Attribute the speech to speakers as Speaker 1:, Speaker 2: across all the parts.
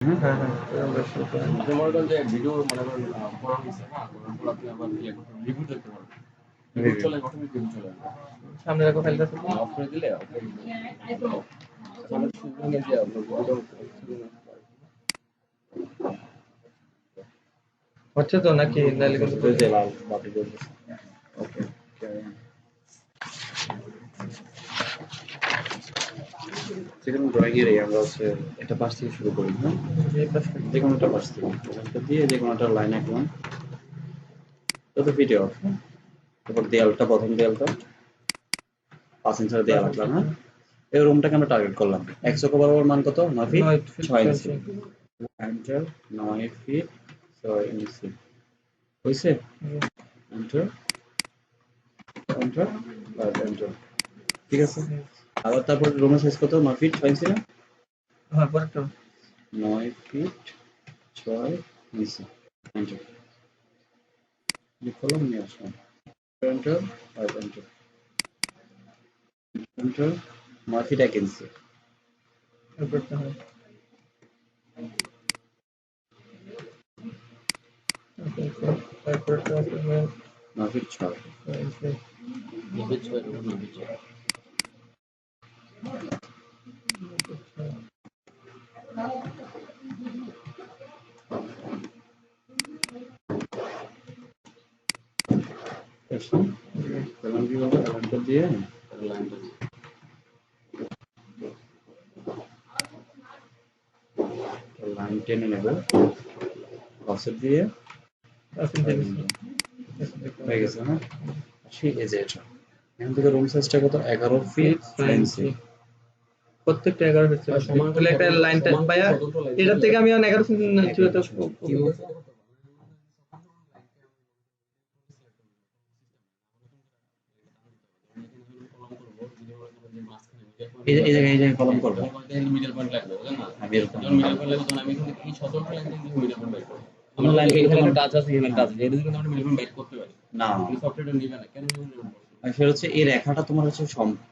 Speaker 1: হ্যাঁ হ্যাঁ আমরা শুরু করি।
Speaker 2: আপনি মনে করেন যে ভিডিও মনে করেন করা হয়েছে, হ্যাঁ, করার পর আপনি আবার রিভিউ দেখতে পারবেন। রিভিউ চলে অটোমেটিক রিভিউ চলে আসবে।
Speaker 1: সামনে রাখো ফাইলটা থেকে।
Speaker 2: অফ করে দিলে আমরা শুরু হয়ে যে আপনার ভিডিও
Speaker 1: হচ্ছে তো নাকি নাইলে কিন্তু
Speaker 2: যে লাল বাতি জ্বলতেছে। ওকে সেখানে ড্রয়িং এর আমরা হচ্ছে একটা পাশ থেকে শুরু করি, হ্যাঁ,
Speaker 1: এই পাশটা
Speaker 2: যে কোনো একটা পাশ থেকে এটা দিয়ে যে কোনো একটা লাইন আঁকলাম, যত ভিডিও, তারপর দেয়ালটা, প্রথম দেয়ালটা 5 ইঞ্চি দেয়াল আঁকলাম, হ্যাঁ। এই রুমটাকে আমরা টার্গেট করলাম। এক্স অক্ষ বরাবর মান কত? 9 ফিট 6 ইঞ্চি। এন্টার। 9 ফিট 6 ইঞ্চি হইছে। এন্টার এন্টার আর এন্টার, ঠিক আছে। আবার তারপর রুমের সাইজ কত? 9 ফিট 6 ইঞ্চি না?
Speaker 1: হ্যাঁ পরেরটা
Speaker 2: 9 ফিট 6 ইঞ্চি। এন্টার লিখলাম, নিয়ে আসলাম। এন্টার আর এন্টার এন্টার। 9 ফিট 1 ইঞ্চি।
Speaker 1: এরপরটা হয় তারপরটা আছে
Speaker 2: 9 ফিট 6।
Speaker 1: 9 fit
Speaker 2: 6 9 fit 6। কলম কি বলবো? কলমটা দিয়ে লাইনটা লাইন টেনে নেব, অফসেট দিয়ে হয়ে গেছে না? সেই এই যে এটা এখান থেকে রুম সাইজটা কত? 11 ফিট 6 ইঞ্চি।
Speaker 1: প্রত্যেকটা 11 ফিট তাহলে একটা লাইনটা ভাইয়া এটা থেকে আমি 11 ফিট চুয়াতে
Speaker 2: কি বলছো? এই জায়গায় কলম করবো, মিডল পয়েন্ট লাগবে, বুঝলেন না? আমি এরকম মিডল পয়েন্ট লাগবে, তখন আমি এখান থেকে এই সতর্ক লাইন থেকে মিডল পয়েন্ট বের করব। আমরা লাইন এখানে টাচ আছে, এখানে টাচ আছে, এর দিকে আমরা মিডল পয়েন্ট বের করতে পারি না। এই সফটওয়্যারটা নিবে না কেন? নিবে না? আসলে হচ্ছে এই রেখাটা তোমার হচ্ছে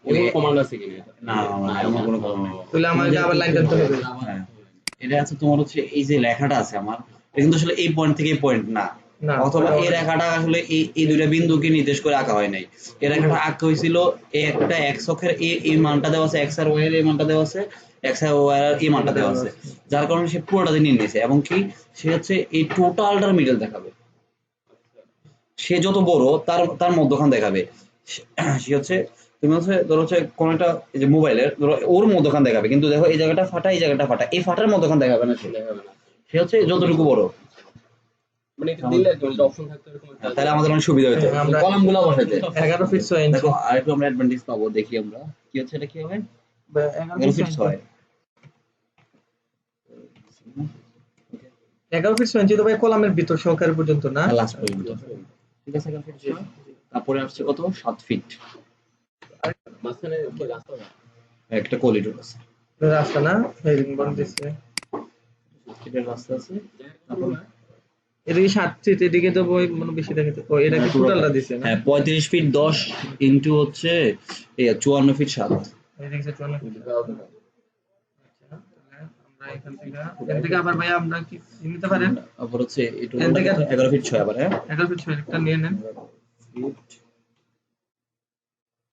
Speaker 2: ওই কমান্ড আছে কিনা এটা? না না, এমন কোনো কমান্ড নেই।
Speaker 1: তাহলে আমাকে আবার লাইন টানতে হবে।
Speaker 2: হ্যাঁ, এটা আছে তোমার হচ্ছে এই যে রেখাটা আছে আমার, এটা কিন্তু আসলে এই পয়েন্ট থেকে এই পয়েন্ট না, অথবা এই রেখাটা আসলে এই দুইটা বিন্দুকে নির্দেশ করে আঁকা হয় নাই। এই রেখাটা আঁকা হয়েছিল একটা এক্স অক্ষের এই মানটা দেওয়া আছে, এক্স আর ওয়াই এর এই মানটা দেওয়া আছে, এক্স আর ওয়াই এর এই মানটা দেওয়া আছে, যার কারণে সে পুরোটা দিয়ে নিয়ে নিয়েছে, এবং কি সে হচ্ছে এই টোটালটার মিডল দেখাবে। সে যত বড় তার তার মধ্যখান দেখাবে। সে হচ্ছে তুমি হচ্ছে ধরো হচ্ছে কোন একটা এই যে মোবাইলের ধরো ওর মধ্যখান দেখাবে, কিন্তু দেখো এই জায়গাটা ফাটা, এই জায়গাটা ফাটা, এই ফাটার মধ্যখান দেখাবে না, সে দেখাবে না। সে হচ্ছে যতটুকু বড়, মানে এটা দিলে একটা অপশন থাকতে এরকম একটা, তাহলে আমাদের অনেক সুবিধা হতো কলামগুলো বসাইতে।
Speaker 1: 11 ফিট 6 ইঞ্চি
Speaker 2: দেখো আরেকটু আমরা অ্যাডভান্টেজ পাবো, দেখি আমরা কি হচ্ছে, এটা কি হবে? 11 ফিট 6।
Speaker 1: 11 ফিট 6 ইঞ্চি তো ভাই কলামের ভিতর সহকারে পর্যন্ত না,
Speaker 2: লাস্ট পর্যন্ত, ঠিক আছে। 11 ফিট 6। তারপরে আসছে কত? 7 ফিট। মাঝখানে কি রাস্তা না, একটা করিডোর আছে,
Speaker 1: রাস্তা না হেডিং বন দিছে,
Speaker 2: এটা রাস্তা আছে। তারপর
Speaker 1: এদিকে 7 ফিট, এদিকে তো বই মনে বেশি দেখাতে। ও এটা কি টোটালটা দিছে না?
Speaker 2: হ্যাঁ 35 ফিট 10 ইনটু হচ্ছে 54 ফিট 7।
Speaker 1: এদিকে 54 ফিট। আচ্ছা তাহলে আমরা এখান থেকে আবার ভাই আমরা কি নিতে পারেন?
Speaker 2: তারপর হচ্ছে এই টোটালটা 11 ফিট 6 আবার, হ্যাঁ
Speaker 1: 11 ফিট 6 একটা নিয়ে নেন।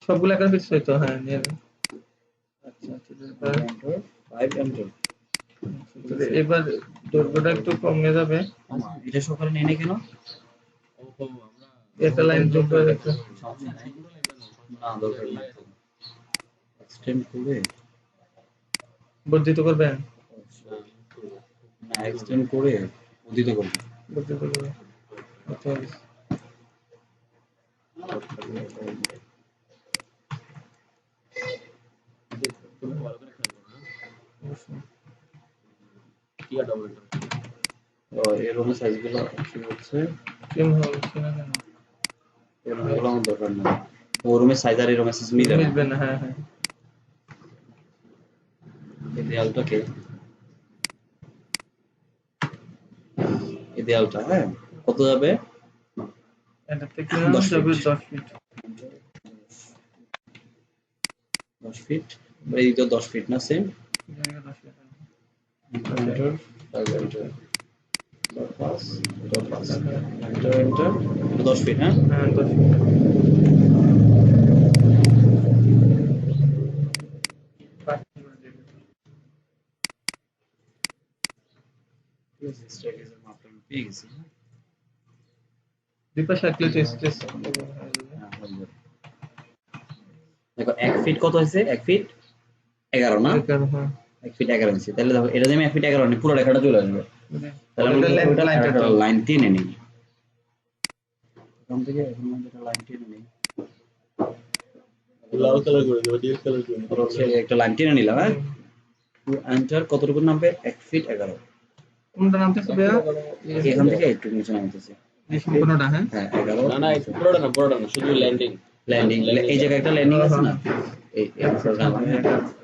Speaker 1: সবগুলো 11 ফিট 6 তো, হ্যাঁ নিয়ে নেন। আচ্ছা এবার
Speaker 2: 5 এন্টার।
Speaker 1: এবার দৈর্ঘ্যটা একটু কমে যাবে।
Speaker 2: এটা সকালে নেই না কেন?
Speaker 1: একটা লাইন যোগ করে একটা
Speaker 2: না দরকার নেই, এক্সটেন্ড করে
Speaker 1: বর্ধিত করবেন,
Speaker 2: না এক্সটেন্ড করে উদিত করবে,
Speaker 1: বর্ধিত করবেন। আচ্ছা
Speaker 2: এই রুমের সাইজগুলো কি হচ্ছে?
Speaker 1: কেমন হবে না কেন?
Speaker 2: এর রুমগুলো আমার দরকার নেই, ও রুমের সাইজ আর এই রুমের সাইজ মিলবে
Speaker 1: না। হ্যাঁ হ্যাঁ
Speaker 2: এই দেয়ালটাকে, এই দেয়ালটা, হ্যাঁ কত যাবে?
Speaker 1: এটা থেকে যাবে 10 ফিট।
Speaker 2: 10 ফিট, এই তো 10 ফিট না same. Enter pass dot pass enter enter 10 feet হ্যাঁ
Speaker 1: হ্যাঁ 10
Speaker 2: ঠিক আছে স্ট্যাকের মাপটা আমি পেয়ে গেছি হ্যাঁ
Speaker 1: দুই পাশে একলে টেস্ট
Speaker 2: হ্যাঁ, হয়ে যাবে। দেখো 1 ফিট কত হয়েছে 1 ফিট 11 না
Speaker 1: হ্যাঁ
Speaker 2: 1 ফিট 11 ইঞ্চি তাহলে দেখো এটা যদি আমি 1 ফিট 11 নিই পুরো রেখাটা চলে আসবে তাহলে আমরা
Speaker 1: লাইনটা
Speaker 2: লাইন টেনে নিই এখান থেকে এখন আমরা লাইন টেনে নিই
Speaker 3: লাল কালার করে দেবো ডিপ কালার করে দেবো
Speaker 2: হচ্ছে একটা লাইন টেনে নিলাম হ্যাঁ এন্টার কতটুকু নামবে 1 ফিট 11
Speaker 1: কোনটা নামতেছে ভাইয়া
Speaker 2: এখান থেকে একটু নিচে নামতেছে
Speaker 1: এই সম্পূর্ণটা হ্যাঁ
Speaker 2: হ্যাঁ 11
Speaker 3: না না পুরোটা না শুধু ল্যান্ডিং
Speaker 2: ল্যান্ডিং এই জায়গায় একটা ল্যান্ডিং আছে না এই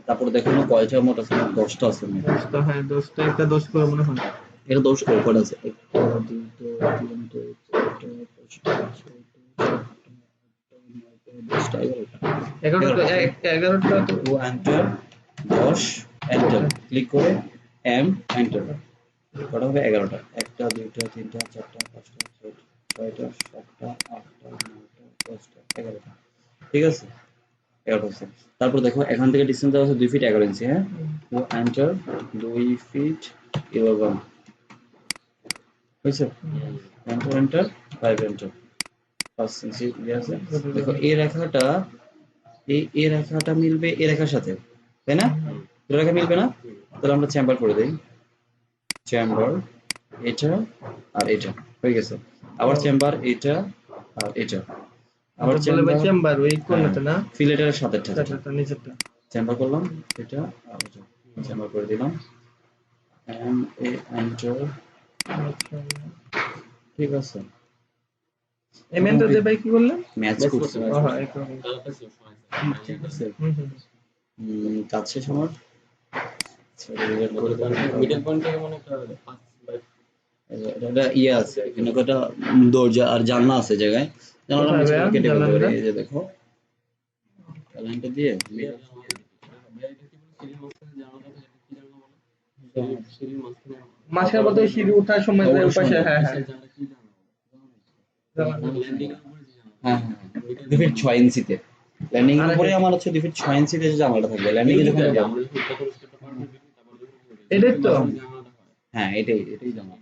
Speaker 2: তারপর দেখো না কয়টা মোট আছে 10টা আছে মোট।
Speaker 1: দোস্ত হ্যাঁ দোস্ত একটা দোষ করে মনে হয়
Speaker 2: এটা 10 কোড আছে 1 2 3
Speaker 1: এগারোটা 11টা তো
Speaker 2: ও এন্টার 10 এন্টার ক্লিক করে এম এন্টার কত হবে 11টা 1টা 2টা 3টা 4টা 5টা 6টা 7টা 8টা 9টা 10টা 11টা ঠিক আছে 11টা আছে তারপর দেখো এখান থেকে ডিসটেন্স দেওয়া আছে 2 ফিট 11 ইঞ্চি হ্যাঁ ও এন্টার 2 ফিট 11 হয়েছে এন্টার এন্টার 5 এন্টার 5 ইঞ্চি ইয়ে আছে দেখো এই রেখাটা মিলবে এই রেখার সাথে তাই না এই রেখা মিলবে না তাহলে আমরা চেম্বার করে দেই চেম্বার এটা আর এটা হয়ে গেছে আবার চেম্বার এটা আর এটা আবার
Speaker 1: চেম্বার ওই কোনটা না
Speaker 2: ফিলেটের সাথে
Speaker 1: এটা নিচেরটা
Speaker 2: চেম্বার করলাম এটা আর এটা চেম্বার করে দিলাম এম এ এন্টার ঠিক আছে
Speaker 1: এমএনটা দে ভাই কি বললেন
Speaker 2: ম্যাচ করছে
Speaker 1: হ্যাঁ একদম
Speaker 2: ঠিক আছে
Speaker 1: হুম
Speaker 2: কাজ শেষ আমার
Speaker 3: মিডল পয়েন্ট থেকে মনে একটা 5
Speaker 2: এটা ইয়ে আছে এখানে কয়টা দরজা আর জানলা আছে জায়গায় জানলাটা
Speaker 1: কোথায়
Speaker 2: মাঝখানে
Speaker 1: ভাইয়া?
Speaker 2: কেটে ফেলতে পারি
Speaker 1: জানলাটা?
Speaker 2: এই যে দেখো লাইনটা দিয়ে
Speaker 1: মাঝখানে বলতে সিঁড়ি ওঠার সময় যে পাশে হ্যাঁ হ্যাঁ
Speaker 2: হ্যাঁ 2 ফিট 6 ইঞ্চিতে ল্যান্ডিং এর উপরে আমার হচ্ছে 2 ফিট 6 ইঞ্চিতে যে জানলাটা থাকবে ল্যান্ডিং এ যখন যাবো
Speaker 1: এটাই তো
Speaker 2: হ্যাঁ এটাই জানলা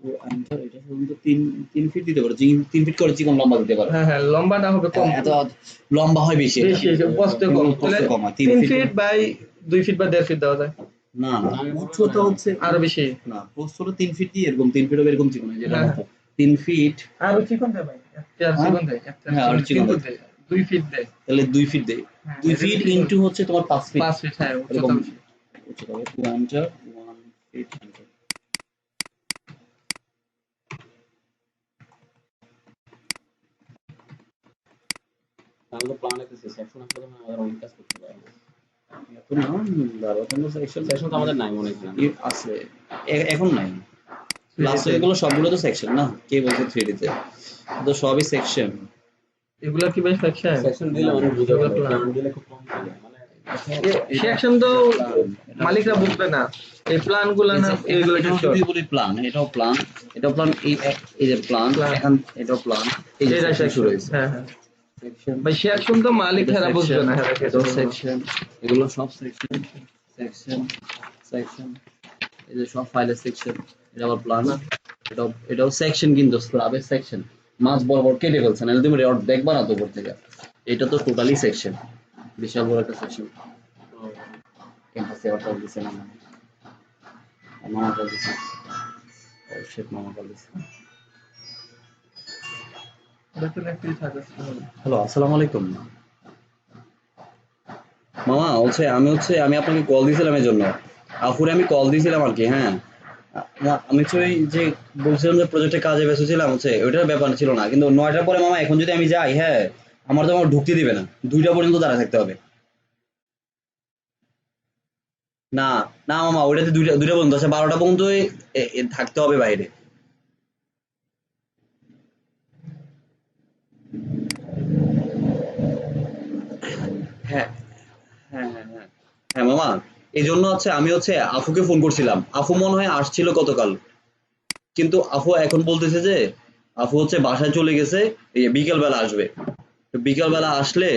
Speaker 2: ও আনসার এটা সাধারণত 3 ফিট দিতে পারো 3 ফিট করে চিকন লম্বা দিতে পারো
Speaker 1: হ্যাঁ হ্যাঁ লম্বাটা হবে কম
Speaker 2: এত লম্বা হয় বেশি
Speaker 1: বেশি বস্তে কম
Speaker 2: বস্তে কম হয়,
Speaker 1: 3
Speaker 2: 3
Speaker 1: ফিট বাই 2 ফিট বা 1.5 ফিট দেওয়া যায়
Speaker 2: না না উচ্চতা হচ্ছে
Speaker 1: আরো বেশি
Speaker 2: না প্রস্থটা 3 ফিট দিয়ে এরকম 3 ফিট হবে এরকম চিকন যেটা
Speaker 1: হ্যাঁ।
Speaker 2: 3 ফিট
Speaker 1: আরো চিকন দেয় ভাই একটা
Speaker 2: হ্যাঁ?
Speaker 1: চিকন দেয় একটা
Speaker 2: হ্যাঁ, আরো চিকন
Speaker 1: কিন্তু
Speaker 2: দেয়।
Speaker 1: দেয় 2 ফিট দেয়
Speaker 2: তাহলে 2 ফিট দেয়
Speaker 1: হ্যাঁ,
Speaker 2: 2
Speaker 1: এটা
Speaker 2: ফিট
Speaker 1: বেশি
Speaker 2: ইনটু হচ্ছে তোমার 5 ফিট
Speaker 1: 5 ফিট হ্যাঁ উচ্চতা
Speaker 2: এরকম
Speaker 1: বেশি
Speaker 2: উচ্চতা হবে 2 আনসার 1 ফিট আনসার
Speaker 3: তাহলে প্ল্যান আছে সেকশন আসলে আমাদের অনেক কাজ করতে পারে
Speaker 2: এত না দাঁড়াও তোমরা সেকশন
Speaker 3: সেকশন তো আমাদের নাই মনে হয়
Speaker 2: আছে এখন নাই লাস্ট এগুলো সবগুলো তো সেকশন না কে বলছে 3D তে তো সবই সেকশন
Speaker 1: এগুলা কি ভাই সেকশন
Speaker 3: সেকশন দিলে অনেক বুঝে যাবে প্ল্যান দিলে খুব কম চলে মানে
Speaker 1: সেকশন তো মালিকরা বুঝবে না এই প্ল্যান গুলো না এগুলো
Speaker 2: এটা
Speaker 1: কিছু
Speaker 2: যদি বলি প্ল্যান এটাও প্ল্যান এই যে প্ল্যান
Speaker 1: Plan.
Speaker 2: এখন এটাও প্ল্যান এই যে
Speaker 1: এটা
Speaker 2: section
Speaker 1: সেকশন
Speaker 2: শুরু হয়েছে
Speaker 1: হ্যাঁ হ্যাঁ
Speaker 2: সেকশন
Speaker 1: ভাই সেকশন তো মালিক হেরা বুঝবে না হেরা
Speaker 2: এটাও সেকশন এগুলো সব সেকশন সেকশন এই যে সব ফাইলের সেকশন এটা আবার প্ল্যান এটাও সেকশন কিন্তু স্ল্যাবের সেকশন মাছ বরাবর কেটে ফেলছে না তুমি রড দেখবা না তো উপর থেকে এটা তো টোটালি সেকশন বিশাল বড় একটা সেকশন ক্যাম্পাসে অর্ডার দিছে না মামা কল দিছে ও শিট মামা কল দিছে
Speaker 1: দেখুন একটু থাকে
Speaker 2: হ্যালো আসসালামু আলাইকুম মামা আমি আপনাকে কল দিয়েছিলাম এর জন্য আফুরে আমি কল দিয়েছিলাম আর কি হ্যাঁ আমি হচ্ছে ওই যে বলছিলাম যে প্রজেক্টের কাজে ব্যস্ত ছিলাম হচ্ছে ওইটার ব্যাপার ছিল না কিন্তু 9টার পরে মামা এখন যদি আমি যাই হ্যাঁ আমার তো আমার ঢুকতে দিবে না 2টা পর্যন্ত দাঁড়া থাকতে হবে না না মামা ওইটাতে দুইটা পর্যন্ত আছে 12টা পর্যন্ত থাকতে হবে বাইরে হ্যাঁ হ্যাঁ হ্যাঁ হ্যাঁ হ্যাঁ মামা এই জন্য হচ্ছে আমি হচ্ছে আফুকে ফোন করছিলাম, আফু মনে হয় আসছিল গতকাল, কিন্তু আফু এখন বলতেছে যে আফু হচ্ছে বাসায় চলে গেছে, এই বিকেল বেলা আসবে। তো বিকেল বেলা আসলে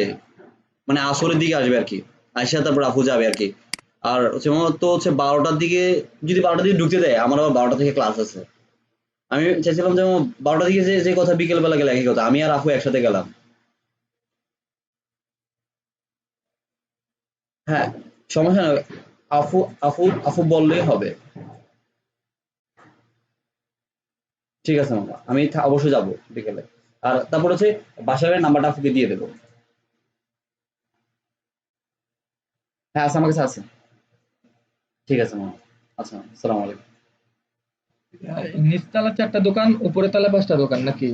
Speaker 2: মানে আসরের দিকে আসবে আর কি, আইসা তারপর আফু যাবে আর কি। আর হচ্ছে আমার তো হচ্ছে 12টার দিকে, যদি 12টার দিকে ঢুকতে দেয়, আমার আবার 12টা থেকে ক্লাস আছে। আমি চাইছিলাম যে আমার 12টার দিকে যে যে কথা বিকেল বেলা গেলে একই কথা, আমি আর আফু একসাথে গেলাম। হ্যাঁ, সমস্যা নেই, আফু আফু আফু বললেই হবে। ঠিক আছে মামা, আমি অবশ্যই যাবো বিকেলে। আর তারপর হচ্ছে বাসায় নাম্বারটা আফুকে দিয়ে দেবো। হ্যাঁ আছে, আমার কাছে আছে। ঠিক আছে মামা। আচ্ছা, আসসালামু আলাইকুম।
Speaker 1: নিচতলা 4টা দোকান, উপরে তলা 5টা দোকান নাকি?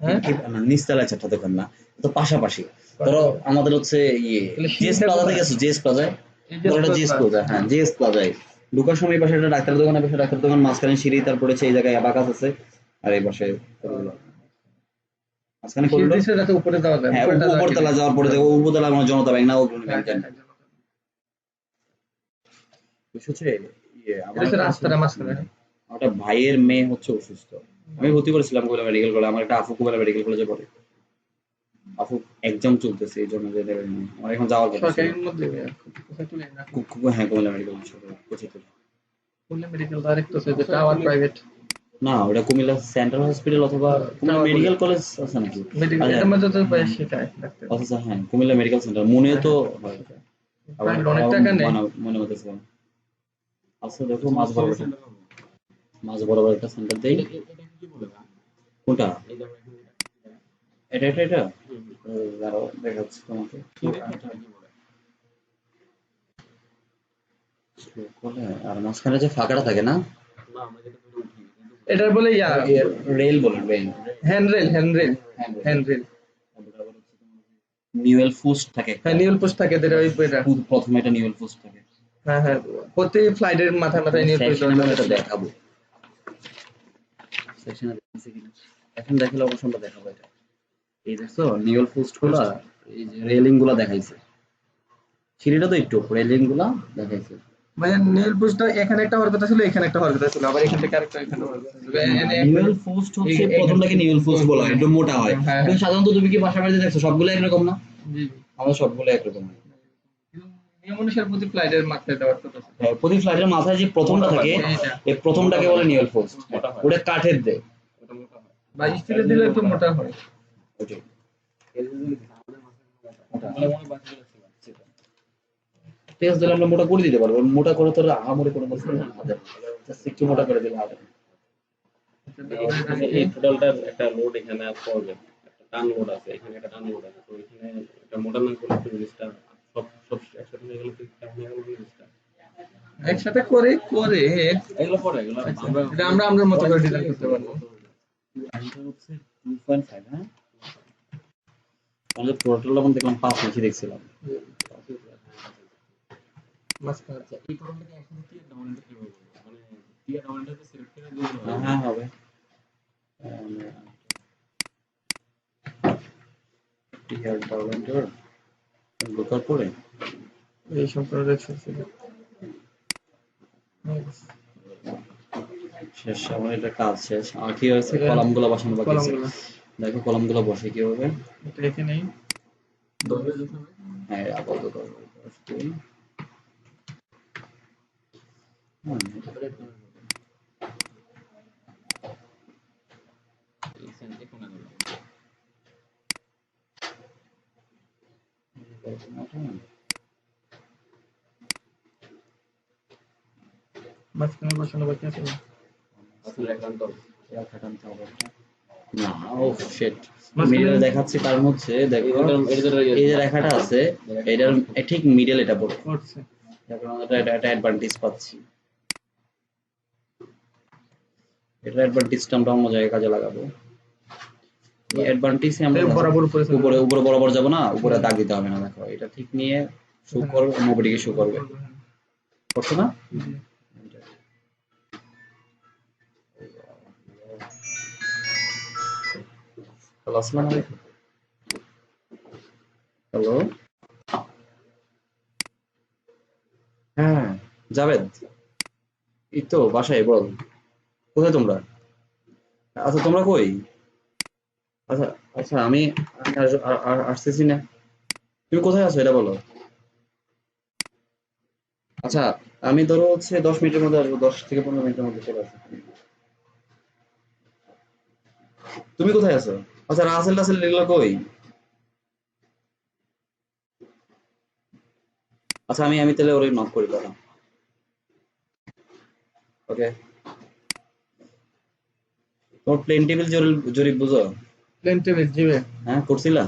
Speaker 1: হ্যাঁ,
Speaker 2: না, নিচতলায় 4টা দোকান না, তো পাশাপাশি। ধরো আমাদের হচ্ছে ইয়ে
Speaker 1: তাহলে
Speaker 2: জিএস
Speaker 1: সিঁড়িটা
Speaker 2: প্লাজা
Speaker 1: কোথায়?
Speaker 2: থেকে আছে, জিএস প্লাজায়।
Speaker 1: এই যে
Speaker 2: ধরো এটা জিএস
Speaker 1: প্লাজা।
Speaker 2: প্লাজা, হ্যাঁ জিএস প্লাজায় ঢোকার সময় এই পাশে একটা ডাক্তারের দোকান, এই পাশে ডাক্তারের দোকান, মাঝখানে সিঁড়ি, তারপরে হচ্ছে এই জায়গায় অ্যাবাকাস আছে, আর এই পাশে কতগুলো মাঝখানে
Speaker 1: সিঁড়ি
Speaker 2: করলো।
Speaker 1: দিছে যাতে উপরে যাওয়া যায়,
Speaker 2: হ্যাঁ,
Speaker 1: উপরেটা যাওয়া কি
Speaker 2: উপরতলা
Speaker 1: নেই।
Speaker 2: যাওয়ার পরে দেখো উপরতলা আমার জনতা ব্যাংক না অগ্রণী
Speaker 1: হ্যাঁ,
Speaker 2: ব্যাংক।
Speaker 1: হ্যাঁ, হ্যাঁ।
Speaker 2: হচ্ছে ইয়ে
Speaker 1: এটা
Speaker 2: আমার
Speaker 1: হচ্ছে
Speaker 2: একটা
Speaker 1: রাস্তাটা মাঝখানে।
Speaker 2: আমার একটা ভাইয়ের মেয়ে হচ্ছে অসুস্থ, আমি ভর্তি করেছিলাম কুমিল্লা মেডিকেল কলেজে, আমার একটা আফু কুমিল্লা মেডিকেল কলেজে পড়ে। আফু এক্সাম চলতেছে, এই জন্য যে আমার এখন যাওয়ার কথা ছিল।
Speaker 1: সরকারির মধ্যে কোথায় তুলে না?
Speaker 2: হ্যাঁ, Comilla medical college.
Speaker 1: Khulna medical direct আছে, যে টাওয়ার প্রাইভেট।
Speaker 2: না, ওটা কুমিল্লা সেন্ট্রাল হসপিটাল অথবা কুমিল্লা মেডিকেল কলেজ আছে নাকি?
Speaker 1: মেডিকেল
Speaker 2: আচ্ছা,
Speaker 1: এটার মধ্যে তো শেখায় ডাক্তার।
Speaker 2: আচ্ছা হ্যাঁ, কুমিল্লা মেডিকেল সেন্টার মনে তো হয়। আবার
Speaker 1: প্রাইভেট অনেক টাকা নেয়।
Speaker 2: মনে হতেছে। আচ্ছা দেখো, মাঝ বরাবর একটা সেন্টার দেই। কোনটা? এটা দাঁড়াও, দেখাচ্ছি তোমাকে। বলে, আর মাঝখানে যে ফাঁকাটা থাকে না,
Speaker 1: এটার বলে ইয়া,
Speaker 2: রেল বলে, rail.
Speaker 1: Handrail, handrail, handrail.
Speaker 2: Newell ফুস্ট থাকে একটা,
Speaker 1: হ্যাঁ, নিউল পোস্ট থাকে যেটা ওই এটা।
Speaker 2: প্রথমে একটা নিউয়েল ফুস্ট থাকে।
Speaker 1: হ্যাঁ, হ্যাঁ, প্রতি ফ্লাইটের মাথায় মাথায় নিউল পোস্ট
Speaker 2: সেকশনে আমি এটা
Speaker 1: দেওয়া।
Speaker 2: দেখাবো, সেকশনে দেখাচ্ছি কিনা। এখন দেখালে অবশ্য আমরা দেখাবো এটা। এই দেখছো নিউয়েল ফুস্ট গুলা, এই যে রেলিং গুলা দেখাইছে, সিঁড়িটা তো একটু রেলিং গুলা দেখাইছে।
Speaker 1: মানে নিউল পোস্টটা এখানে একটা হওয়ার কথা ছিল, এখানে একটা হওয়ার কথা ছিল, আবার এখান থেকে আরেকটা এখানে হওয়ার কথা ছিল।
Speaker 2: নিউয়েল ফুস্ট হচ্ছে প্রথমটাকে নিউয়েল ফুস্ট বলা হয়, একটু মোটা হয়।
Speaker 1: হ্যাঁ,
Speaker 2: কিন্তু সাধারণত তুমি কি বাসা বাড়িতে দেখছো সবগুলো একরকম না?
Speaker 1: জি,
Speaker 2: আমাদের সবগুলো একরকম হয়।
Speaker 1: নিয়ম অনুসারে প্রতি ফ্লাইটের মাথায় দেওয়ার কথা ছিল।
Speaker 2: হ্যাঁ, প্রতি ফ্লাইটের মাথায় যে প্রথমটা থাকে,
Speaker 1: এইটা।
Speaker 2: এই প্রথমটাকে বলে নিউয়েল ফুস্ট। ওটা কাঠের দেয়।
Speaker 1: বা স্টিলের দিলে একটু মোটা হয়।
Speaker 2: ওটাই। ঠিক আছে, তাহলে আমরা মোটা করে দিতে পারবো, মোটা করে তোর আহামরি কোনো কিছু না, Just একটু মোটা করে দিলে হবে।
Speaker 3: এই টোটালটার একটা লোড এখানে পড়বে, একটা টান লোড আছে, এখানে একটা টান লোড আছে, তো এখানে এটা মোটা না করলে তো জিনিসটা সব সব একসাথে হয়ে গেলে তো কেমন হয়ে গেল জিনিসটা।
Speaker 1: একসাথে করে করে
Speaker 3: এগুলো পরে এগুলো আমরা
Speaker 1: এটা আমরা আমাদের মতো করে ডিজাইন করতে পারবো।
Speaker 2: এটা হচ্ছে 2.5, হ্যাঁ আমাদের টোটাল আমরা দেখলাম 5 ইঞ্চি দেখছিলাম।
Speaker 1: মাঝখানে
Speaker 3: এই টোটালটাকে একসাথে টিয়ার ডাউনটা কিভাবে করবো, মানে টিয়ার ডাউনটাকে সিলেক্ট করে দিলে হবে?
Speaker 2: হ্যাঁ হবে। টিয়ার ডাউনলোড ঢোকার পরে
Speaker 1: এই সম্পূর্ণ রেখেছি।
Speaker 2: শেষ, আমার এটা কাজ শেষ। আর কি হয়েছে, কলামগুলো বসানো বাকি আছে।
Speaker 1: কলামগুলো
Speaker 2: দেখো কলামগুলো বসে কিভাবে।
Speaker 1: এটা এখানেই
Speaker 3: দরজা যখন
Speaker 2: হ্যাঁ আপাতত
Speaker 3: এই সেন্টে কোনা গেল।
Speaker 1: মাঝখানে বসানো বাকি আছে।
Speaker 3: আসলে একান্ত
Speaker 2: না, ও শিট, মিডলে দেখাচ্ছি, কারণ হচ্ছে দেখো এই যে রেখাটা আছে, এটার ঠিক মিডল এটা পড়ে,
Speaker 1: করছে।
Speaker 2: এখন আমরা এটা অ্যাডভান্টেজ পাচ্ছি। এটা অ্যাডভান্টেজটা আমরা অন্য জায়গায় কাজে লাগাবো। এই অ্যাডভান্টেজে আমরা
Speaker 1: বরাবর
Speaker 2: উপরে উপরে বরাবর যাব না, উপরে দাগ দিতে হবে না। দেখো এটা ঠিক নিয়ে শো করবে, মোবাইলকে শো করবে, করছো না? হ্যালো, আসসালামু আলাইকুম। হ্যালো, হ্যাঁ জাভেদ, এই তো বাসায়। বল, কোথায় তোমরা? আচ্ছা তোমরা কই? আচ্ছা আচ্ছা, আমি আসতেছি না। তুমি কোথায় আছো এটা বলো। আচ্ছা, আমি ধরো হচ্ছে 10 মিনিটের মধ্যে আসবো, 10 থেকে 15 মিনিটের মধ্যে চলে আসবো। তুমি কোথায় আছো? আচ্ছা, রাসেল টাসেল এগুলো কই? আচ্ছা, আমি আমি তাহলে ওরে নক করি দাঁড়া। ওকে। তোমার প্লেন টেবিল জরিপ বুঝো?
Speaker 1: প্লেন টেবিল জিবে
Speaker 2: হ্যাঁ, করছিলা?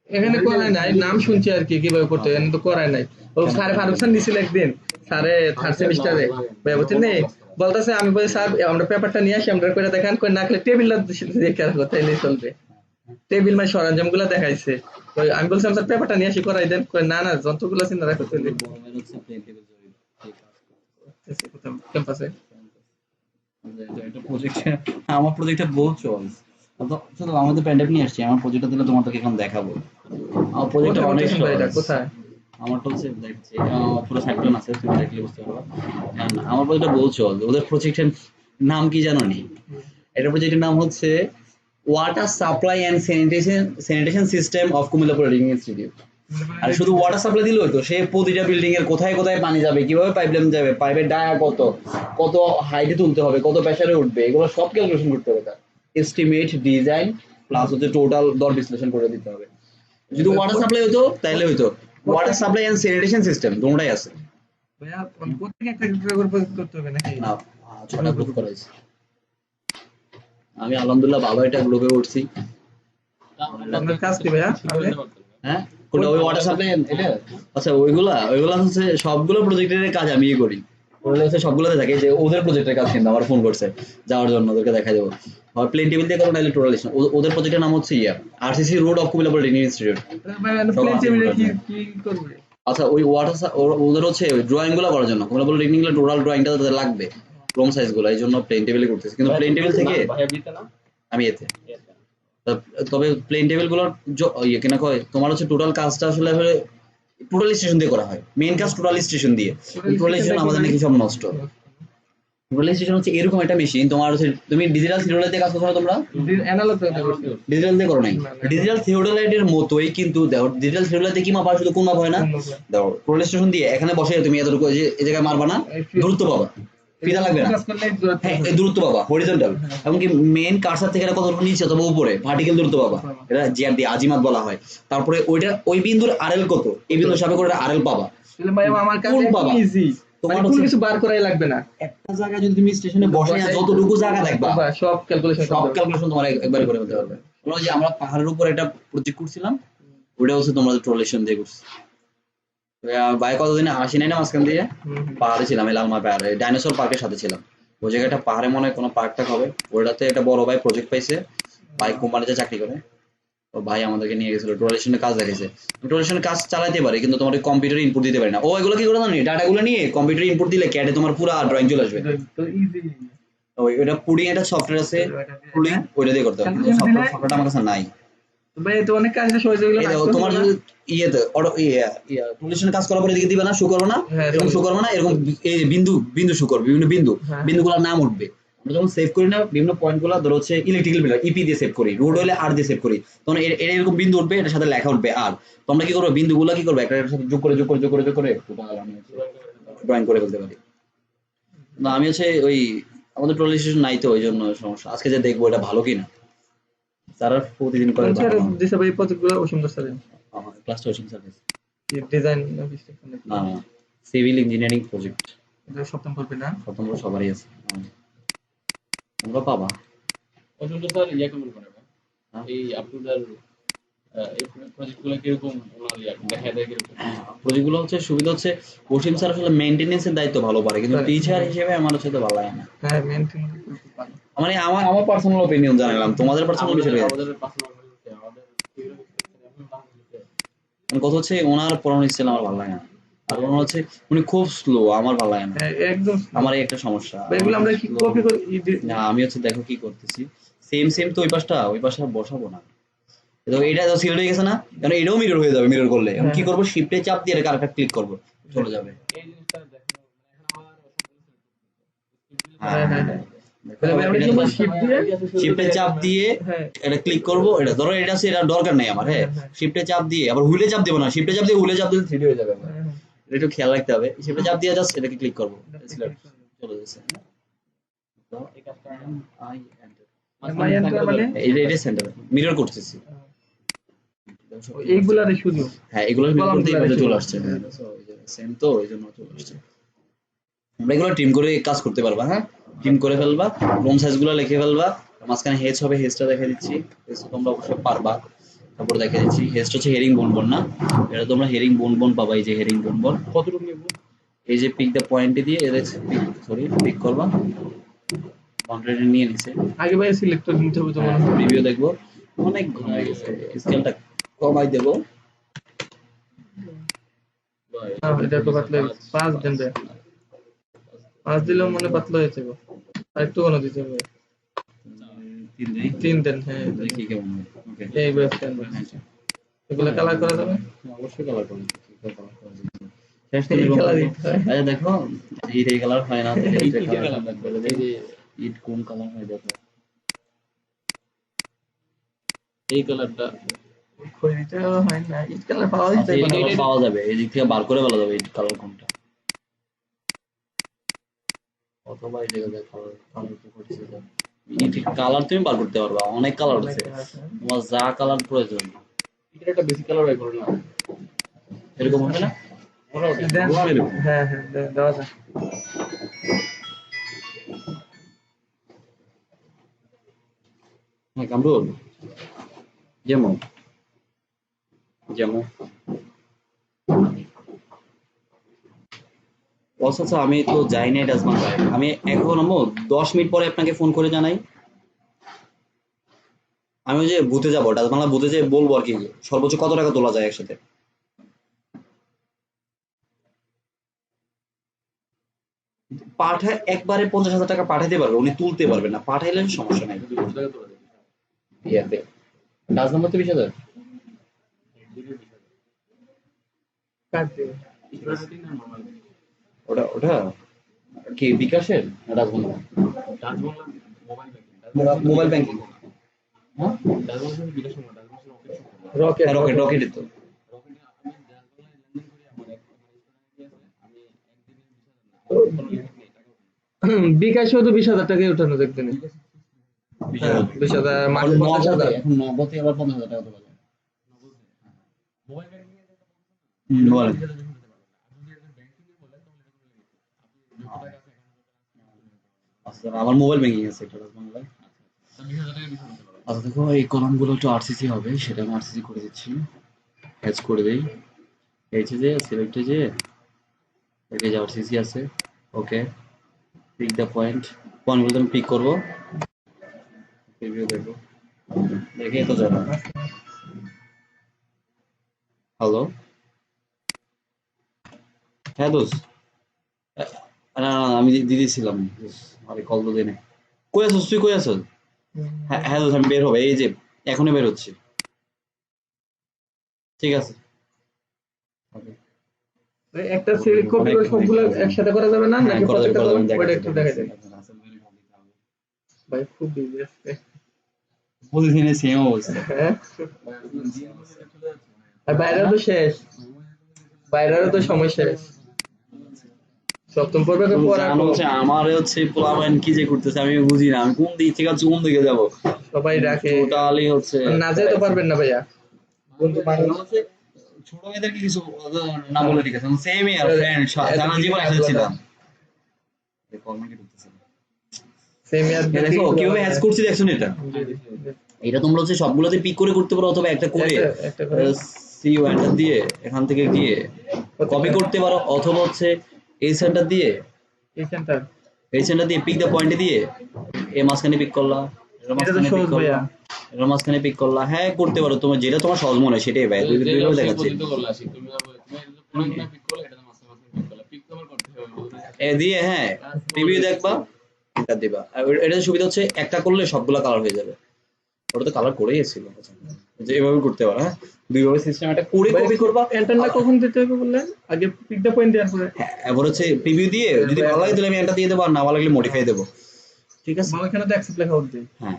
Speaker 1: এখানে করায় নাই, নাম শুনছি আর কি কিভাবে করতে হয়, এখানে তো করায় নাই। ও স্যার ফারুক স্যার দিছিল একদিন, স্যারে থার্ড সেমিস্টারে বুঝছেন নি, বলতেছে আমি বলি স্যার আমরা পেপারটা নিয়ে আসি আমরা করে দেখান, কই না খেলে টেবিল দেখে রাখো তাইলে চলবে। টেবিল মানে সরঞ্জাম গুলা দেখাইছে, কই আমি বলছিলাম স্যার পেপারটা নিয়ে আসি করাই দেন, কই না না যন্ত্রগুলো চিন্তা রাখো তাইলে
Speaker 2: প্লেন টেবিল জরিপ
Speaker 1: ক্যাম্পাসে।
Speaker 2: এটা প্রজেক্ট, আমার প্রজেক্টটা বহুত সহজ। শুধু আমাদের প্যান্ডেপ নিয়ে আসছি, আমার প্রজেক্টটা দিলে তোমাদেরকে এখন দেখাবো। আমার প্রজেক্টটা অনেক সহজ।
Speaker 1: কোথায়?
Speaker 2: আমারটা হচ্ছে দেখছি পুরো সাইক্লোন আছে, তুমি দেখলে বুঝতে পারবা। আমার প্রজেক্টটা বহুত সহজ। ওদের প্রজেক্টের নাম কি জানো নি? এটা প্রজেক্টের নাম হচ্ছে water supply and sanitation system of Comilla polytechnic institute. আর শুধু ওয়াটার সাপ্লাই দিলে হতো, সে প্রতিটা বিল্ডিং এর কোথায় কোথায় পানি যাবে, কিভাবে পাইপলাইন যাবে, পাইপের ডায়া কত, কত হাইটে তুলতে হবে, কত প্রেসারে উঠবে, এগুলো সব ক্যালকুলেশন করতে হবে। তার এস্টিমেট, ডিজাইন প্লাস হচ্ছে টোটাল দর বিশ্লেষণ করে দিতে হবে। যদি ওয়াটার সাপ্লাই হতো তাহলে হতো water supply and sanitation system, দুটোই আছে।
Speaker 1: ভাইয়া প্রত্যেক একটা করে করতে হবে নাকি?
Speaker 2: না, 6টা গ্রুপ করা হয়েছে। আমি আলহামদুলিল্লাহ ভালো একটা গ্রুপে উঠছি।
Speaker 1: আপনার কাজ কি ভাইয়া?
Speaker 2: হ্যাঁ, কোনটা? ওই ওয়াটার সাপ্লাই এটা? আচ্ছা, ওইগুলা হচ্ছে সবগুলো প্রজেক্টের কাজ আমিই করি। ওগুলো হচ্ছে সবগুলোতে থাকে, যে ওদের প্রজেক্টের কাজ কিন্তু আমার ফোন করছে যাওয়ার জন্য, ওদেরকে দেখা দেবো। আর প্লেন টেবিল দিয়ে করো নাহলে টোটাল। ওদের প্রজেক্টের নাম হচ্ছে RCC road of Comilla polytechnic institute.
Speaker 1: Plane টেবিলে কি করবে?
Speaker 2: আচ্ছা, ওই ওদের হচ্ছে ড্রয়িং গুলো করার জন্য কুমিল্লা পলিটেকনিক টোটাল ড্রয়িংটা তাদের লাগবে, ক্রোম সাইজ গুলো, এই জন্য প্লেন টেবিলে করতেছে। কিন্তু প্লেন টেবিল থেকে আমি এতে, তবে প্লেন টেবিল গুলোর ইয়ে কিনা কয় তোমার হচ্ছে টোটাল কাজটা আসলে টোটাল স্টেশন দিয়ে করা হয়। মেইন কাজ টোটাল স্টেশন দিয়ে। টোটাল স্টেশন আমাদের নাকি সব নষ্ট। টোটাল স্টেশন হচ্ছে এরকম একটা মেশিন, তোমার হচ্ছে তুমি ডিজিটাল থিওডোলাইটে কাজ করছো না তোমরা?
Speaker 1: অ্যানালগ তো করছি।
Speaker 2: ডিজিটাল দিয়ে করো নাই? ডিজিটাল থিওডোলাইটের মতোই কিন্তু দেখো, ডিজিটাল থিওডোলাইটে কি মাপ হয়? শুধু কোন মাপ হয় না? দেখো টোটাল স্টেশন দিয়ে এখানে বসে তুমি এতটুকু এই জায়গায় মারবা না, দূরত্ব পাবা, ফিতা লাগবে না। হ্যাঁ, এই দূরত্ব পাবা হরিজন্টাল। এমনকি মেইন কার্সার থেকে কতটুকু নিচে অথবা উপরে ভার্টিক্যাল দূরত্ব পাবা, এটা জিআর দিয়ে আজিমাত বলা হয়। তারপরে ওই বিন্দুর আরএল কত, এই বিন্দুর সাপেক্ষে করে আরএল পাবা।
Speaker 1: তাহলে ভাই আমার কাছে
Speaker 2: কোন পাবা?
Speaker 1: ইজি,
Speaker 2: তোমার
Speaker 1: মানে কোনো কিছু বার করাই লাগবে না।
Speaker 2: একটা জায়গায় যদি তুমি স্টেশনে বসে যতটুকু জায়গা দেখবা
Speaker 1: সব ক্যালকুলেশন
Speaker 2: তোমার একবারে করে ফেলতে পারবে। তোমরা যে আমরা পাহাড়ের উপর একটা প্রজেক্ট করছিলাম, ওটা হচ্ছে তোমরা ট্রোলেশন দিয়ে করছি। ভাই কতদিনে আসি নাই না মাঝখান দিয়ে, পাহাড়ে ছিলাম, লালমা পাহাড়ে ডাইনোসর পার্কের সাথে ছিলাম। ওই জায়গাটা পাহাড়ে মনে হয় কোনো পার্কটা হবে, ওটাতে একটা বড় ভাই প্রজেক্ট পাইছে, ভাই কোম্পানিতে চাকরি করে। তো ভাই আমাদেরকে নিয়ে গেছিল, টোটালেশনের কাজ দেখাইছে। টোটালেশনের কাজ চালাতে পারে কিন্তু তোমার কম্পিউটারে ইনপুট দিতে পারে না। ও এগুলো কি করে জানি, ডাটাগুলো নিয়ে কম্পিউটারে ইনপুট দিলে ক্যাডে তোমার পুরো ড্রয়িং চলে আসবে।
Speaker 1: তো ইজি।
Speaker 2: ওইটা পুডিং একটা সফটওয়্যার আছে, পুডিং, ওইটা দিয়ে করতে হবে। কিন্তু সফটওয়্যারটা আমার কাছে নাই।
Speaker 1: ভাই তো অনেক কাজ সহজ হয়ে গেল।
Speaker 2: তোমার যদি ইয়েতে টোটালেশনের কাজ করার পরে দিকে দিবে না, শো করবে না, এরকম শো করবে না, এরকম এই বিন্দু শো করবে, বিভিন্ন বিন্দুগুলোর নাম উঠবে। আমরা যখন সেভ করি না বিভিন্ন পয়েন্ট গুলো, ধরো হচ্ছে ইলেকট্রিক্যাল বিল ইপি দিয়ে সেভ করি, রোড হলে আর দিয়ে সেভ করি, তখন এরকম বিন্দু উঠবে, এটার সাথে লেখা উঠবে আর। তোমরা কি করবে, বিন্দুগুলো কি করবে, একটা সাথে যোগ করে ড্রয়িং করে ফেলতে পারি। না, আমি হচ্ছে ওই আমাদের টোটাল স্টেশন নাই তো, ওই জন্য সমস্যা। আজকে যে দেখবো এটা ভালো কিনা, তারা প্রতিদিন করে
Speaker 1: দিছে ভাই প্রজেক্টগুলো সুন্দর স্যার।
Speaker 2: ক্লাস টোশন সার্ভিস
Speaker 1: ডিজাইন
Speaker 2: না, সিভিল ইঞ্জিনিয়ারিং প্রজেক্ট।
Speaker 1: এটা সপ্তম করবে না?
Speaker 2: সপ্তম সবারই আছে, তোমরা পাবা।
Speaker 3: অসুবিধা স্যার ইয়া কেমন করে এই আপনাদের এই প্রজেক্টগুলো কিরকম দেখা দেয় কিরকম?
Speaker 2: প্রজেক্টগুলো হচ্ছে সুবিধা হচ্ছে ওসিম স্যার আসলে মেইনটেনেন্সের দায়িত্ব ভালো পারে, কিন্তু টিচার হিসেবে আমার হচ্ছে তো ভালো লাগে না।
Speaker 1: হ্যাঁ, মেইনটেইন করতে পারে।
Speaker 2: মানে আমার পার্সোনাল অপিনিয়ন জানালাম, তোমাদের পার্সোনাল বিষয়
Speaker 3: আমাদের পার্সোনাল আমাদের
Speaker 2: কথা হচ্ছে ওনার পড়ানোর স্টাইল আমার ভালো লাগে না, আর ওনার হচ্ছে উনি খুব স্লো, আমার ভালো লাগে না।
Speaker 1: একদম
Speaker 2: আমার এই একটা সমস্যা।
Speaker 1: এগুলো আমরা কি কপি করি
Speaker 2: না, আমি হচ্ছে দেখো কি করতেছি, সেম তো ওই পাশটা বসাবো না, এটা তো সিলেক্ট হয়ে গেছে না, কারণ এটাও মিরর হয়ে যাবে। মিরর করলে আমি কি করবো, শিফটে চাপ দিয়ে আরেকটা ক্লিক করবো, চলে যাবে।
Speaker 3: এই জিনিসটা দেখো, এখন
Speaker 1: হ্যাঁ হ্যাঁ হ্যাঁ তাহলে ভাই আমরা কি করব শিফট দিয়ে
Speaker 2: শিফটে চাপ দিয়ে
Speaker 1: হ্যাঁ
Speaker 2: এটা ক্লিক করব, এটা ধরো এটা আছে, এটা দরকার নাই আমার, হ্যাঁ
Speaker 1: হ্যাঁ, হ্যাঁ।
Speaker 2: শিফটে চাপ দিয়ে আবার হুইলে চাপ দেব না, শিফটে চাপ দিয়ে হুইলে চাপ দিলে 3D হয়ে যাবে আমার,
Speaker 1: হ্যাঁ,
Speaker 2: এটা একটু খেয়াল রাখতে হবে। শিফটে চাপ দিয়ে জাস্ট এটাকে ক্লিক করব,
Speaker 1: হ্যাঁ।
Speaker 2: সিলেক্ট চলে যাচ্ছে।
Speaker 1: মাই এন্টার মানে
Speaker 2: এটা সেন্টার মিরর করতেছি,
Speaker 1: এইগুলারে শুধু
Speaker 2: হ্যাঁ এগুলো মিরর
Speaker 1: কলাম
Speaker 2: করতে
Speaker 1: গুলা
Speaker 2: এইভাবে
Speaker 1: রেখে
Speaker 2: চলে
Speaker 1: দাও।
Speaker 2: আসছে, সেম তো এই জন্য চলে আসছে। আমরা এগুলো টিম করে কাজ করতে পারবা, হ্যাঁ টিম করে ফেলবা, রুম সাইজ গুলো লিখে ফেলবা, মাঝখানে হেজ হবে, হেজটা দেখে দিচ্ছি, হেজ তোমরা অবশ্যই পারবা। তারপর দেখে দিচ্ছি হেজটা হচ্ছে হেরিং বোন বোন না, এটা তোমরা হেরিং বোন বোন পাবা, এই যে হেরিং বোন বোন,
Speaker 3: কতটুকু নেব?
Speaker 2: এই যে পিক দ্য পয়েন্টে দিয়ে এদের পিক করবা, বাউন্ডারি নিয়ে নিছে।
Speaker 1: আগে ভাই সিলেক্ট করে নিতে হবে তো মনে হয়।
Speaker 2: রিভিউ দেখবো, অনেক ঘন হয়ে গেছে, স্কেলটা কমাই দেবো।
Speaker 1: হ্যাঁ এটা তো পাতলা হয়ে গেছে। 5 দেন ভাই 5 দিলেও মনে পাতলা হয়েছে গো আর একটু ঘন দিতে হবে 3 দেন হ্যাঁ
Speaker 2: দেখি কেমন হয়। ওকে
Speaker 1: এই ব্যবস্থা এগুলো কালার করা যাবে
Speaker 2: অবশ্যই কালার করুন,
Speaker 1: এই কালার দিতে হয়
Speaker 2: আচ্ছা দেখো এই কালার হয় না,
Speaker 3: এই
Speaker 2: এই
Speaker 3: কালার
Speaker 2: কালার
Speaker 3: লাগবে,
Speaker 2: করে
Speaker 3: এই
Speaker 2: দেই,
Speaker 3: যে
Speaker 2: ইট কোন কালার হয় দেখো,
Speaker 3: এই কালারটা
Speaker 1: খয়েরিটা হয় না ইট কালার পাওয়া
Speaker 2: আচ্ছা
Speaker 1: যাবে
Speaker 2: এই
Speaker 1: না
Speaker 2: কালার পাওয়া যাবে, এই দিক থেকে বার করে বলা যাবে এই কালার কোনটা, অথবা এই জায়গায় কালার কালার তো করছে, ইট কালার তুমি বার করতে পারবা, অনেক কালার আছে, তোমার যা কালার প্রয়োজন।
Speaker 3: এটা একটা বেসিক কালার বাই করে না,
Speaker 2: এরকম হবে না,
Speaker 1: দেন
Speaker 2: এরকম।
Speaker 1: হ্যাঁ হ্যাঁ দেওয়া যায়
Speaker 2: হ্যাঁ কামরুল, যেমন যেমন আচ্ছা আমি তো যাই নাই রাজবাংলায়, আমি এখন 10 মিনিট পরে আপনাকে ফোন করে জানাই। আমি ওই যে বুথে যাবো, রাজবাংলা বুথে যে বলবো আর কি সর্বোচ্চ কত টাকা তোলা যায় একসাথে। পাঠায় একবারে 50,000 টাকা পাঠাইতে পারবে, উনি তুলতে পারবে না, পাঠাইলে সমস্যা নাই।
Speaker 3: 200 টাকা তোলা যাবে।
Speaker 2: ইয়াতে রাজনাম্বার তো 20,000,
Speaker 1: কাট দিও
Speaker 3: স্টুডেন্ট না নরমাল
Speaker 2: ওটা ওটা কি বিকাশের না রাজবাংলা?
Speaker 3: রাজবাংলা মোবাইল ব্যাংকিং,
Speaker 2: মোবাইল ব্যাংকিং, হ্যাঁ
Speaker 3: রাজবাংলা শুধু বিকাশ না, রাজবাংলা শুধু অফিস না।
Speaker 1: রকেট
Speaker 2: রকেট রকেট তো
Speaker 3: রকেটে আমি রাজবাংলায় লেনদেন করি, আমার এক মানে স্টুডেন্ট আছে, আমি একদিনে 20,000 না, আমার কোনো লিমিট নেই টাকা ওঠানোর।
Speaker 1: বিকাশেও তো 20,000 টাকাই উঠানো দেখবেন হ্যাঁ 20,000 মাসে 50,000
Speaker 2: এখন নগদে আবার 50,000 টাকা তোলা যায়।
Speaker 3: মোবাইল ব্যাংকিং এর যেটা বলছেন
Speaker 2: হুম,
Speaker 3: না,
Speaker 2: বলেন।
Speaker 3: 20,000 বেশি হতে পারবে না। আর যদি একজন ব্যাংকিং এ বলেন তাহলে এটা কোনো লিমিট নেই। আপনি যত টাকা আছে এখানে
Speaker 2: আচ্ছা আমার মোবাইল ব্যাংকিং আছে এটা রাজবাংলায়।
Speaker 3: 20,000 টাকা বেশি হতে পারবে।
Speaker 2: আচ্ছা দেখো এই কলামগুলো একটু আরসিসি হবে, সেটা আমি আরসিসি করে দিচ্ছি, হ্যাচ করে দেই, এই যে সিলেক্টে যে এই যে আরসিসি আছে, ওকে পিক দ্য পয়েন্ট, পয়েন্টগুলো আমি পিক করবো, রিভিউ দেখবো, দেখে তো যাবে। হ্যালো, হ্যাঁ দোস্ত, না না না, আমি দিয়েছিলাম, আরে কল তো দেনে, কই আছিস তুই, কই আছিস? হ্যাঁ হ্যাঁ দোস্ত আমি বের হবে, এই যে এখনই বের হচ্ছি, ঠিক আছে।
Speaker 1: একটা সিলেক্ট কপি করে সবগুলো একসাথে করা যাবে না
Speaker 2: হ্যাঁ
Speaker 1: নাকি
Speaker 2: করা যাবে,
Speaker 1: প্রত্যেকটা
Speaker 2: করা যাবে,
Speaker 1: কলাম ওইটা
Speaker 2: দেখাচ্ছি
Speaker 1: একটু দেখাই দেন
Speaker 2: দেখাচ্ছি।
Speaker 1: ভাই খুব বিজি আছে
Speaker 2: প্রতিদিনের সেম অবস্থা।
Speaker 1: হ্যাঁ আর বাইরেও তো শেষ বাইরেও তো সময় শেষ সপ্তম পর্বে তো পড়া
Speaker 2: জানো হচ্ছে আমার হচ্ছে পোলাপাইন কি যে করতেছে আমি বুঝি না, আমি কোন দিক থেকে কোন দিকে যাবো,
Speaker 1: সবাই ডাকে
Speaker 2: টোটালি হচ্ছে
Speaker 1: না যেতে তো পারবেন না ভাইয়া বন্ধু মানুষ
Speaker 2: ছোট মেয়েদেরকে কিছু না বলে ঠিক আছে, সেম ইয়ার ফ্রেন্ড সারা জীবন একসাথে ছিলাম।
Speaker 1: সেম ইয়ার
Speaker 2: দেখো কিভাবে হ্যাচ করছি, দেখছো না এটা, এটা তোমরা হচ্ছে সবগুলোতে পিক করে করতে পারো, অথবা একটা করে
Speaker 1: একটা করে
Speaker 2: সি এন্টার দিয়ে এখান থেকে গিয়ে কপি করতে পারো, অথবা হচ্ছে এই সেন্টার দিয়ে
Speaker 1: এই সেন্টার
Speaker 2: এই সেন্টার দিয়ে পিক দ্য পয়েন্টে দিয়ে এই মাঝখানে পিক করলা, এর
Speaker 1: এটা তো
Speaker 2: মাঝখানে পিক
Speaker 1: সহজ ভাইয়া
Speaker 2: করলা, এর মাঝখানে পিক করলা, হ্যাঁ করতে পারো, তোমার যেটা তোমার সহজ মনে হয় সেটাই ভাই, দুইভাবে দেখাচ্ছি।
Speaker 3: পদ্ধতি করলে আসি, তুমি পুরো পিক করলে এটা মাসে মাসে পিক করলে পিক কভার করতে হবে
Speaker 2: এ দিয়ে হ্যাঁ রিভিউ দেখবা, এটা দিবা, আর এটা সুবিধা হচ্ছে একটা করলে সবগুলা কালার হয়ে যাবে, ওটা তো কালার করেই ছিল, যে এভাবে করতে পারো, হ্যাঁ দুইভাবে সিস্টেম একটা করে কপি করবা।
Speaker 1: এন্টারটা কখন দিতে হবে বললেন? আগে পিক দ্য পয়েন্ট দেওয়ার পরে
Speaker 2: হ্যাঁ, এবার হচ্ছে প্রিভিউ দিয়ে যদি ভালো লাগে তাহলে আমি এন্টার দিয়ে দেবো, আর না ভালো লাগলে মডিফাই দেবো। ঠিক আছে,
Speaker 1: বাবা এখানে তো অ্যাকসেপ্ট লেখা উঠবে।
Speaker 2: হ্যাঁ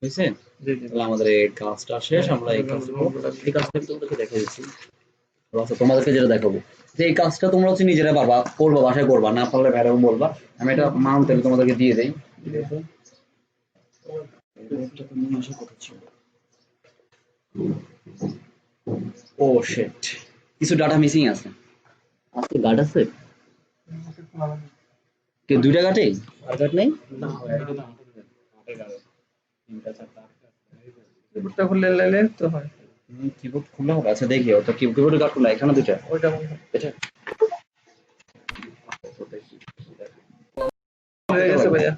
Speaker 2: বুঝছে।
Speaker 1: জি জি
Speaker 2: তাহলে আমাদের এই কাজটা শেষ, আমরা এই কাজটা তোমাদেরকে দেখে দিচ্ছি। আচ্ছা, তোমাদেরকে যেটা দেখাবো যে এই কাজটা তোমরা হচ্ছে নিজেরা পারবা, করবা, বাসায় করবা, না পারলে বাইরেও বলবা। আমি এটা মাউন্ট তোমাদেরকে দিয়ে দেই। ও শিট, কিছু ডাটা মিসিং আছে। আজকে গার্ড আছে কে? দুইটা গাটেই আর গাট নেই।
Speaker 3: না ভাই, এটা না আমাদের গাড়ি তিনটা চারটা
Speaker 1: কিবোর্ডটা খুললে লাইলে তো হয়।
Speaker 2: কিবোর্ড খোলা হবে। আচ্ছা দেখি ওটা কিবোর্ডের গাট খোলা, এখানে দুইটা।
Speaker 1: ওইটা মনে হয়
Speaker 2: এটা
Speaker 1: হয়ে গেছে ভাইয়া।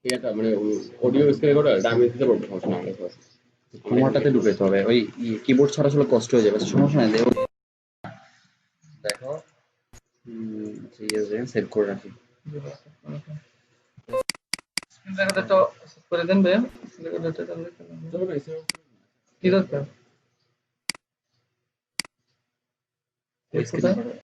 Speaker 3: এটা মানে অডিও স্ক্রিন রেকর্ডার দামি দিতে পারবো, সমস্যা নাই।
Speaker 2: তোমারটাতে ঢুকাইতে হবে, ওই কিবোর্ড ছাড়া আসলে কষ্ট হয়ে যাবে। সমস্যা নাই, দেখো সেভ করে রাখি।
Speaker 1: স্ক্রিন রেকর্ডারটা সেট করে দেন ভাইয়া। স্ক্রিন রেকর্ডারটা তাহলে কি দরকার?
Speaker 2: ওই স্ক্রিন